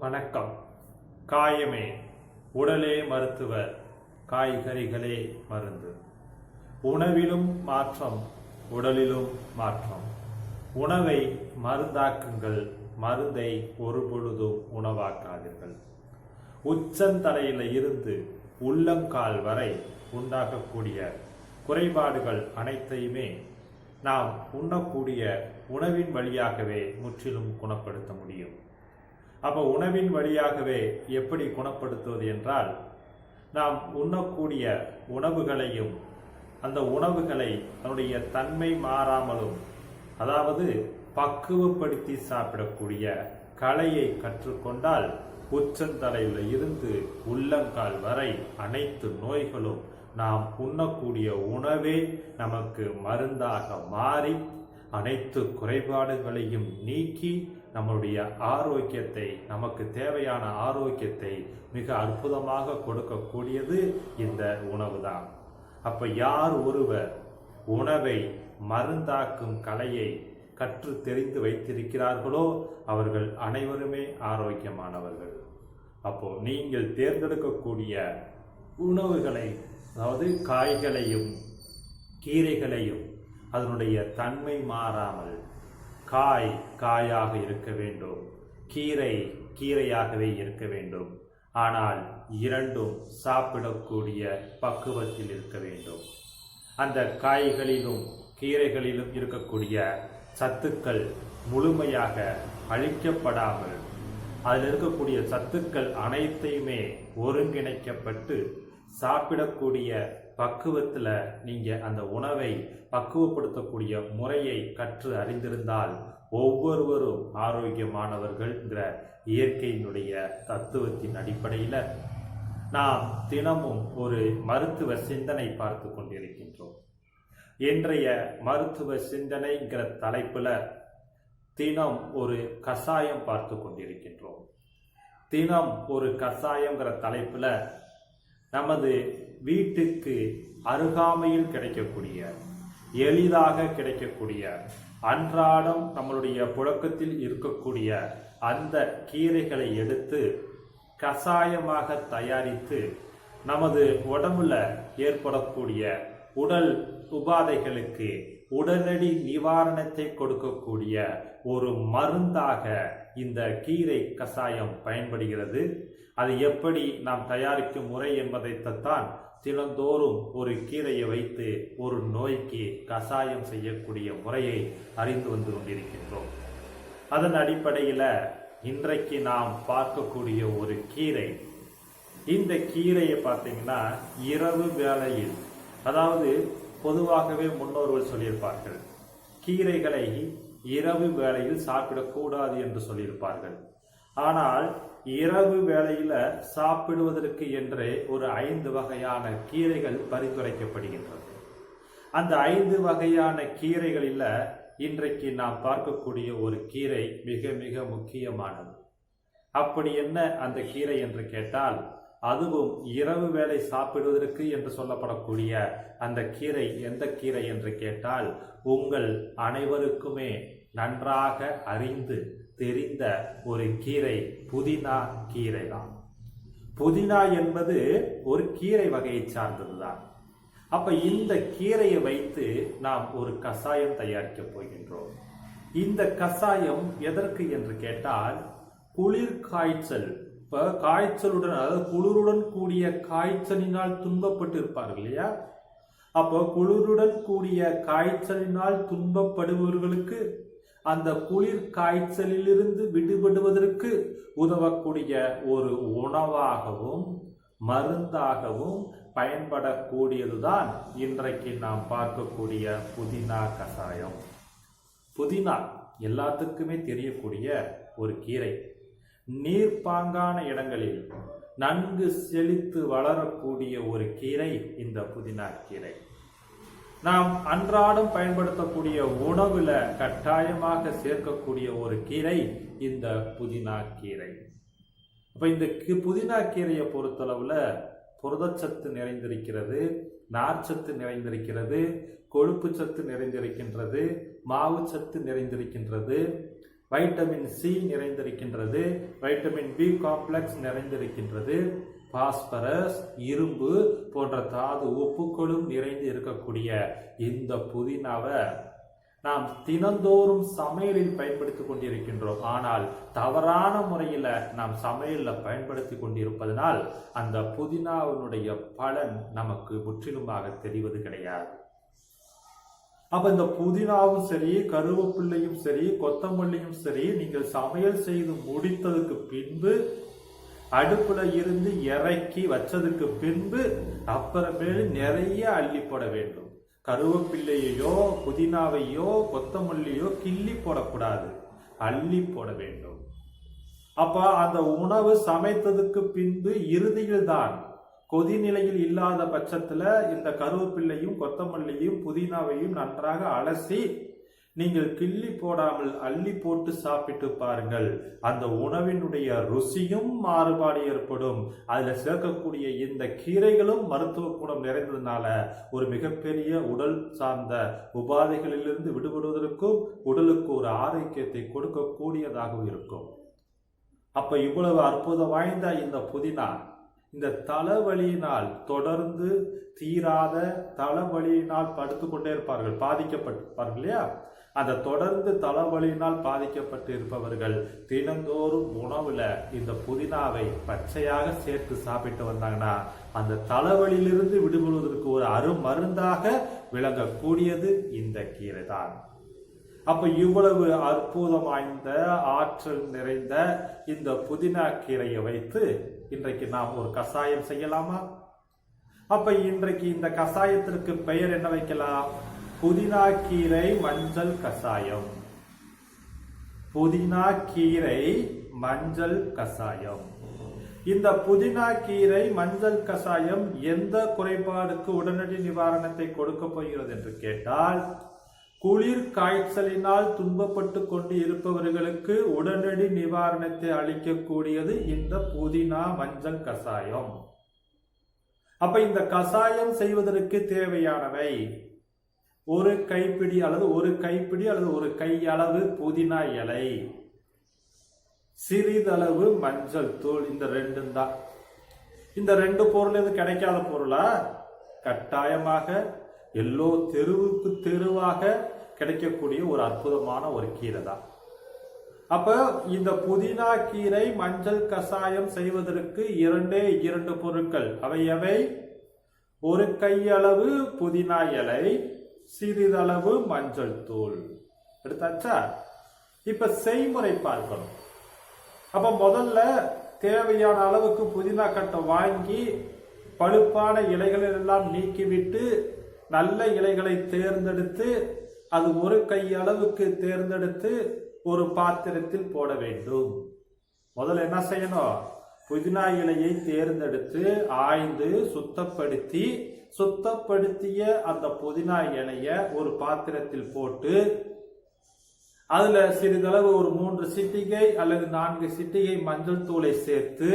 வணக்கம். காயமே உடலே மருத்துவர், காய்கறிகளே மருந்து. உணவிலும் மாற்றம், உடலிலும் மாற்றம். உணவை மருந்தாக்குங்கள், மருந்தை ஒரு பொழுதும் உணவாக்காதீர்கள். உச்சந்தலையில இருந்து உள்ளங்கால் வரை உண்டாகக்கூடிய குறைபாடுகள் அனைத்தையுமே நாம் உண்ணக்கூடிய உணவின் வழியாகவே முற்றிலும் குணப்படுத்த முடியும். அப்போ உணவின் வழியாகவே எப்படி குணப்படுத்துவது என்றால், நாம் உண்ணக்கூடிய உணவுகளையும் அந்த உணவுகளை அதனுடைய தன்மை மாறாமலும், அதாவது பக்குவப்படுத்தி சாப்பிடக்கூடிய கலையை கற்றுக்கொண்டால் உச்சந்தலையில் இருந்து உள்ளங்கால் வரை அனைத்து நோய்களும் நாம் உண்ணக்கூடிய உணவே நமக்கு மருந்தாக மாறி அனைத்து குறைபாடுகளையும் நீக்கி நம்முடைய ஆரோக்கியத்தை, நமக்கு தேவையான ஆரோக்கியத்தை மிக அற்புதமாக கொடுக்கக்கூடியது இந்த உணவு தான். அப்ப யார் ஒருவர் உணவை மருந்தாக்கும் கலையை கற்று தெரிந்து வைத்திருக்கிறார்களோ அவர்கள் அனைவருமே ஆரோக்கியமானவர்கள். அப்போ நீங்கள் தேர்ந்தெடுக்கக்கூடிய உணவுகளை, அதாவது காய்களையும் கீரைகளையும் அதனுடைய தன்மை மாறாமல், காய் காயாக இருக்க வேண்டும், கீரை கீரையாகவே இருக்க வேண்டும். ஆனால் இரண்டும் சாப்பிடக்கூடிய பக்குவத்தில் இருக்க வேண்டும். அந்த காய்களிலும் கீரைகளிலும் இருக்கக்கூடிய சத்துக்கள் முழுமையாக அழிக்கப்படாமல், அதில் இருக்கக்கூடிய சத்துக்கள் அனைத்தையுமே ஒருங்கிணைக்கப்பட்டு சாப்பிடக்கூடிய பக்குவத்தில் நீங்கள் அந்த உணவை பக்குவப்படுத்தக்கூடிய முறையை கற்று அறிந்திருந்தால் ஒவ்வொருவரும் ஆரோக்கியமானவர்கள்ங்கிற இயற்கையினுடைய தத்துவத்தின் அடிப்படையில் நாம் தினமும் ஒரு மருத்துவ சிந்தனை பார்த்து கொண்டிருக்கின்றோம். இன்றைய மருத்துவ சிந்தனைங்கிற தலைப்பில் தினம் ஒரு கசாயம் பார்த்து கொண்டிருக்கின்றோம். தினம் ஒரு கசாயங்கிற தலைப்பில் நமது வீட்டுக்கு அருகாமையில் கிடைக்கக்கூடிய, எளிதாக கிடைக்கக்கூடிய, அன்றாடம் நம்மளுடைய புழக்கத்தில் இருக்கக்கூடிய அந்த கீரைகளை எடுத்து கசாயமாக தயாரித்து நமது உடம்புல ஏற்படக்கூடிய உடல் உபாதைகளுக்கு உடனடி நிவாரணத்தை கொடுக்கக்கூடிய ஒரு மருந்தாக இந்த கீரை கசாயம் பயன்படுகிறது. அது எப்படி நாம் தயாரிக்கும் முறை என்பதைத்தான் தினந்தோறும் ஒரு கீரையை வைத்து ஒரு நோய்க்கு கசாயம் செய்யக்கூடிய முறையை அறிந்து வந்து கொண்டிருக்கின்றோம். அதன் அடிப்படையில் இன்றைக்கு நாம் பார்க்கக்கூடிய ஒரு கீரை, இந்த கீரையை பார்த்தீங்கன்னா இரவு வேளையில், அதாவது பொதுவாகவே முன்னோர்கள் சொல்லியிருப்பார்கள், கீரைகளை இரவு வேளையில் சாப்பிடக்கூடாது என்று சொல்லியிருப்பார்கள். ஆனால் இரவு வேளையில் சாப்பிடுவதற்கு என்றே ஒரு 5 வகையான கீரைகள் பரிந்துரைக்கப்படுகின்றது. அந்த 5 வகையான கீரைகளில் இன்றைக்கு நாம் பார்க்கக்கூடிய ஒரு கீரை மிக மிக முக்கியமானது. அப்படி என்ன அந்த கீரை என்று கேட்டால், அதுவும் இரவு வேளை சாப்பிடுவதற்கு என்று சொல்லப்படக்கூடிய அந்த கீரை எந்த கீரை என்று கேட்டால், உங்கள் அனைவருக்குமே நன்றாக அறிந்து தெரிந்த ஒரு கீரை புதினா கீரை தான். புதினா என்பது ஒரு கீரை வகையை சார்ந்ததுதான். அப்ப இந்த கீரையை வைத்து நாம் ஒரு கசாயம் தயாரிக்க போகின்றோம். இந்த கசாயம் எதற்கு என்று கேட்டால், குளிர் காய்ச்சல், இப்ப காய்ச்சலுடன், அதாவது குளிருடன் கூடிய காய்ச்சலினால் துன்பப்பட்டு இருப்பார்கள் இல்லையா? அப்போ குளிருடன் கூடிய காய்ச்சலினால் துன்பப்படுபவர்களுக்கு அந்த குளிர் காய்ச்சலிலிருந்து விடுபடுவதற்கு உதவக்கூடிய ஒரு உணவாகவும் மருந்தாகவும் பயன்படக்கூடியதுதான் இன்றைக்கு நாம் பார்க்கக்கூடிய புதினா கசாயம். புதினா எல்லாத்துக்குமே தெரியக்கூடிய ஒரு கீரை. நீர்ப்பாங்கான இடங்களில் நன்கு செழித்து வளரக்கூடிய ஒரு கீரை இந்த புதினா கீரை. நாம் அன்றாடம் பயன்படுத்தக்கூடிய உணவுல கட்டாயமாக சேர்க்கக்கூடிய ஒரு கீரை இந்த புதினா கீரை. அப்ப இந்த புதினா கீரையை பொறுத்தளவுல புரதச்சத்து நிறைந்திருக்கிறது, நார்ச்சத்து நிறைந்திருக்கிறது, கொழுப்பு சத்து நிறைந்திருக்கின்றது, மாவு சத்து நிறைந்திருக்கின்றது. வைட்டமின் சி நிறைந்திருக்கின்றது, வைட்டமின் பி காம்ப்ளெக்ஸ் நிறைந்திருக்கின்றது, பாஸ்பரஸ், இரும்பு போன்ற தாது உப்புக்களும் நிறைந்து இருக்கக்கூடிய இந்த புதினாவை நாம் தினந்தோறும் சமையலில் பயன்படுத்திக் கொண்டிருக்கின்றோம். ஆனால் தவறான முறையில் நாம் சமையலில் பயன்படுத்தி கொண்டிருப்பதனால் அந்த புதினாவினுடைய பலன் நமக்கு முற்றிலுமாக தெரிவது கிடையாது. அப்ப இந்த புதினாவும் சரி, கருவேப்பிள்ளையும் சரி, கொத்தமல்லியும் சரி, நீங்கள் சமையல் செய்து முடித்ததுக்கு பின்பு அடுப்புல இருந்து இறக்கி வச்சதுக்கு பின்பு அப்புறமேல் நிறைய அள்ளி போட வேண்டும். கருவேப்பிள்ளையோ புதினாவையோ கொத்தமல்லியோ கிள்ளி போடக்கூடாது, அள்ளி போட வேண்டும். அப்ப அந்த உணவு சமைத்ததுக்கு பின்பு இறுதியில் தான், கொதிநிலையில் இல்லாத பட்சத்துல இந்த கருவேப்பிள்ளையும் கொத்தமல்லியும் புதினாவையும் நன்றாக அலசி நீங்கள் கிள்ளி போடாமல் அள்ளி போட்டு சாப்பிட்டு பாருங்கள். அந்த உணவினுடைய ருசியும் மாறுபாடு ஏற்படும். அதுல சேர்க்கக்கூடிய இந்த கீரைகளும் மருத்துவ குணம் நிறைந்ததுனால ஒரு மிகப்பெரிய உடல் சார்ந்த உபாதைகளிலிருந்து விடுபடுவதற்கும் உடலுக்கு ஒரு ஆரோக்கியத்தை கொடுக்கக்கூடியதாகவும் இருக்கும். அப்ப இவ்வளவு அற்புதம் வாய்ந்த இந்த புதினா, இந்த தலைவலியினால் தொடர்ந்து தீராத தலைவலியினால் படுத்துக்கொண்டே இருப்பார்கள், பாதிக்கப்பட்டிருப்பார்கள் இல்லையா, அந்த தொடர்ந்து தலைவலியினால் பாதிக்கப்பட்டு இருப்பவர்கள் தினந்தோறும் உணவுல இந்த புதினாவை பச்சையாக சேர்த்து சாப்பிட்டு வந்தாங்கன்னா அந்த தலைவலியிலிருந்து விடுபடுவதற்கு ஒரு அருமருந்தாக விளங்கக்கூடியது இந்த கீரை தான். அப்ப இவ்வளவு அற்புதம் வாய்ந்த ஆற்றல் நிறைந்த இந்த புதினா கீரையை வைத்து இன்றைக்கு நாம் ஒரு கசாயம் செய்யலாமா? அப்ப இன்றைக்கு இந்த கசாயத்திற்கு பெயர் என்ன வைக்கலாம்? புதினா கீரை மஞ்சள் கசாயம். புதினா கீரை மஞ்சள் கசாயம். இந்த புதினா கீரை மஞ்சள் கசாயம் எந்த குறைபாடுக்கு உடனடி நிவாரணத்தை கொடுக்க போகிறது என்று கேட்டால், குளிர் காய்ச்சலினால் துன்பப்பட்டு கொண்டு இருப்பவர்களுக்கு உடனடி நிவாரணத்தை அளிக்கக்கூடியது இந்த புதினா மஞ்சள் கசாயம். அப்ப இந்த கசாயம் செய்வதற்கு தேவையானவை ஒரு கைப்பிடி அல்லது ஒரு கையளவு புதினா இலை, சிறிதளவு மஞ்சள் தூள். இந்த ரெண்டும் தான். இந்த ரெண்டு பொருள் எது கிடைக்காத பொருளா? கட்டாயமாக எல்லோ தெருவுக்கு தெருவாக கிடைக்கக்கூடிய ஒரு அற்புதமான ஒரு கீரை தான். அப்ப இந்த புதினா கீரை மஞ்சள் கசாயம் செய்வதற்கு இரண்டு பொருட்கள். அவை ஒரு கையளவு புதினா இலை, சிறிதளவு மஞ்சள் தூள். எடுத்தாச்சா? இப்ப செய்முறை பார்க்கணும். அப்ப முதல்ல தேவையான அளவுக்கு புதினா கட்டை வாங்கி பழுப்பான இலைகளை எல்லாம் நீக்கிவிட்டு நல்ல இலைகளை தேர்ந்தெடுத்து அது ஒரு கையளவுக்கு தேர்ந்தெடுத்து ஒரு பாத்திரத்தில் போட வேண்டும். முதல்ல என்ன செய்யணும்? புதினா இலையை தேர்ந்தெடுத்து ஆய்ந்து சுத்தப்படுத்திய அந்த புதினா இலைய ஒரு பாத்திரத்தில் போட்டு அதுல சிறிதளவு ஒரு 3 சிட்டிகை அல்லது 4 சிட்டிகை மஞ்சள் தூளை சேர்த்து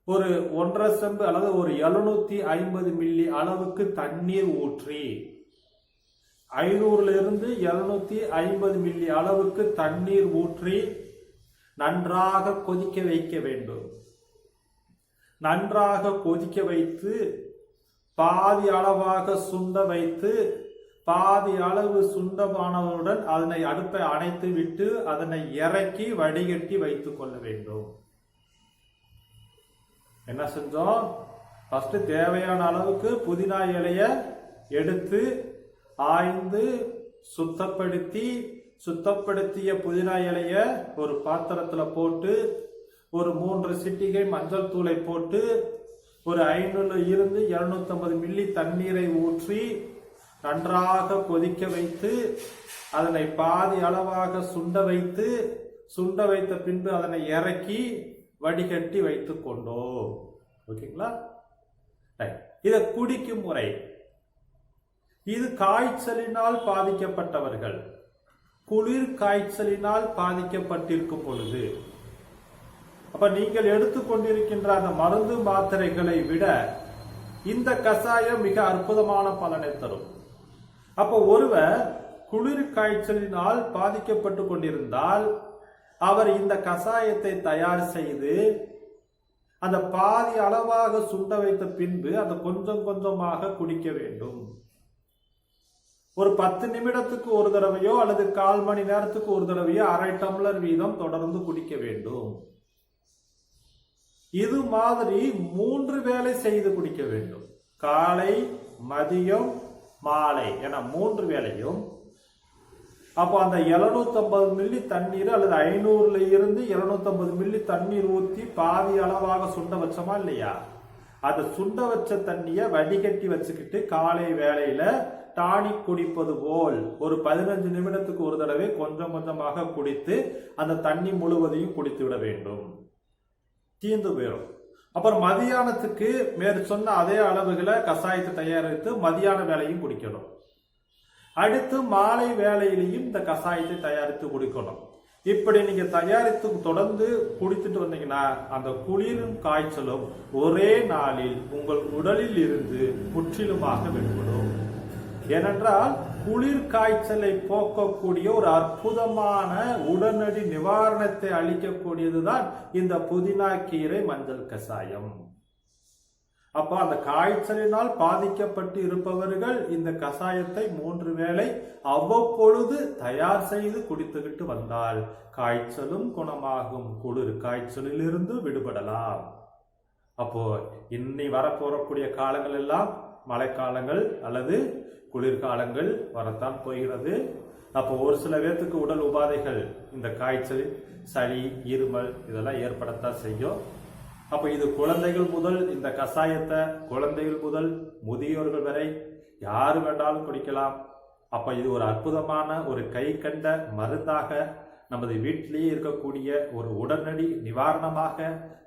ஒரு 1.5 செம்பு அல்லது ஒரு 750 மில்லி அளவுக்கு தண்ணீர் ஊற்றி 500 இருந்து 750 மில்லி அளவுக்கு தண்ணீர் ஊற்றி நன்றாக கொதிக்க வைக்க வேண்டும். நன்றாக கொதிக்க வைத்து பாதி அளவாக சுண்ட வைத்து பாதி அளவு சுண்டமானவுடன் அதனை அடுப்பை அணைத்து விட்டு அதனை இறக்கி வடிகட்டி வைத்துக் கொள்ள வேண்டும். என்ன செஞ்சோம்? ஃபர்ஸ்ட் தேவையான அளவுக்கு புதினா இலைய எடுத்து ஆய்ந்து சுத்தப்படுத்திய புதினா இலைய ஒரு பாத்திரத்துல போட்டு ஒரு 3 சிட்டிகை மஞ்சள் தூளை போட்டு ஒரு 500 இருந்து 250 மில்லி தண்ணீரை ஊற்றி நன்றாக கொதிக்க வைத்து அதனை பாதி அளவாக சுண்ட வைத்த பின்பு அதனை இறக்கி வடிகட்டி வைத்துக் கொண்டோம். ஓகேங்களா? இத குடிக்கும் முறை. இது காய்ச்சலினால் பாதிக்கப்பட்டவர்கள், குளிர் காய்ச்சலினால் பாதிக்கப்பட்டிருக்கும் பொழுது, அப்ப நீங்கள் எடுத்துக்கொண்டிருக்கின்ற அந்த மருந்து மாத்திரைகளை விட இந்த கசாயம் மிக அற்புதமான பலனை தரும். அப்ப ஒருவர் குளிர் காய்ச்சலினால் பாதிக்கப்பட்டு கொண்டிருந்தால் அவர் இந்த கசாயத்தை தயார் செய்து அந்த பாதி அளவாக சுண்ட வைத்த பின்பு அதை கொஞ்சம் கொஞ்சமாக குடிக்க வேண்டும். ஒரு 10 நிமிடத்துக்கு ஒரு தடவையோ அல்லது 1/4 மணி நேரத்துக்கு ஒரு தடவையோ 1/2 டம்ளர் வீதம் தொடர்ந்து குடிக்க வேண்டும். இது மாதிரி 3 வேளை செய்து குடிக்க வேண்டும். காலை, மதியம், மாலை என 3 வேளையும். அப்போ அந்த 750 மில்லி தண்ணீர் அல்லது 500ல இருந்து 750 மில்லி தண்ணீர் ஊற்றி பாதி அளவாக சுண்ட வச்சோமா இல்லையா, அதை சுண்ட வச்ச தண்ணியை வடிகட்டி வச்சுக்கிட்டு காலை வேளையில டானிக் குடிப்பது போல் ஒரு 15 நிமிடத்துக்கு ஒரு தடவை கொஞ்சம் கொஞ்சமாக குடித்து அந்த தண்ணி முழுவதையும் குடித்து விட வேண்டும். தீர்ந்து போயிடும். அப்புறம் மதியானத்துக்கு மேற் சொன்ன அதே அளவுகளை கசாயத்தை தயாரித்து மதியான வேலையும் குடிக்கணும். அடுத்து மாலை வேலையிலையும் இந்த கசாயத்தை தயாரித்து குடிக்கணும். இப்படி நீங்க தயாரித்து தொடர்ந்து குடித்துட்டு வந்தீங்கன்னா அந்த குளிரும் காய்ச்சலும் ஒரே நாளில் உங்கள் உடலில் இருந்து முற்றிலுமாக விடுபடும். ஏனென்றால் குளிர் காய்ச்சலை போக்கக்கூடிய ஒரு அற்புதமான உடனடி நிவாரணத்தை அளிக்கக்கூடியதுதான் இந்த புதினா கீரை மஞ்சள் கசாயம். அப்ப அந்த காய்ச்சலினால் பாதிக்கப்பட்டு இருப்பவர்கள் இந்த கசாயத்தை 3 வேளை அவ்வப்பொழுது தயார் செய்து குடித்துக்கிட்டு வந்தால் காய்ச்சலும் குணமாகும், குளிர் காய்ச்சலில் இருந்து விடுபடலாம். அப்போ இன்னி வரப்போறக்கூடிய காலங்கள் எல்லாம் மழைக்காலங்கள் அல்லது குளிர்காலங்கள் வரத்தான் போகிறது. அப்போ ஒரு சில பேர்த்துக்கு உடல் உபாதைகள் இந்த காய்ச்சல், சளி, இருமல் இதெல்லாம் ஏற்படத்தான் செய்யும். அப்ப இது குழந்தைகள் முதல் இந்த கசாயத்தை குழந்தைகள் முதல் முதியோர்கள் வரை யாரு வேண்டாலும் குடிக்கலாம். அப்ப இது ஒரு அற்புதமான ஒரு கை கண்ட மருந்தாக நமது வீட்டிலேயே இருக்கக்கூடிய ஒரு உடனடி நிவாரணமாக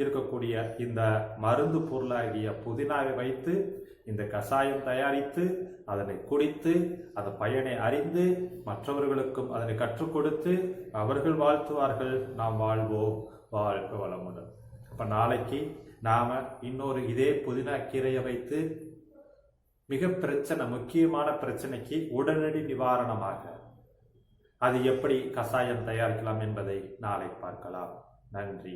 இருக்கக்கூடிய இந்த மருந்து பொருளாகிய புதினாவை வைத்து இந்த கசாயம் தயாரித்து அதனை குடித்து அந்த பயனை அறிந்து மற்றவர்களுக்கும் அதனை கற்றுக் கொடுத்து அவர்கள் வாழ்த்துவார்கள், நாம் வாழ்வோம், வாழ்க வளமுடன். அப்ப நாளைக்கு நாம இன்னொரு இதே புதினா கீரையை வைத்து மிக முக்கியமான பிரச்சனைக்கு உடனடி நிவாரணமாக அது எப்படி கசாயம் தயாரிக்கலாம் என்பதை நாளை பார்க்கலாம். நன்றி.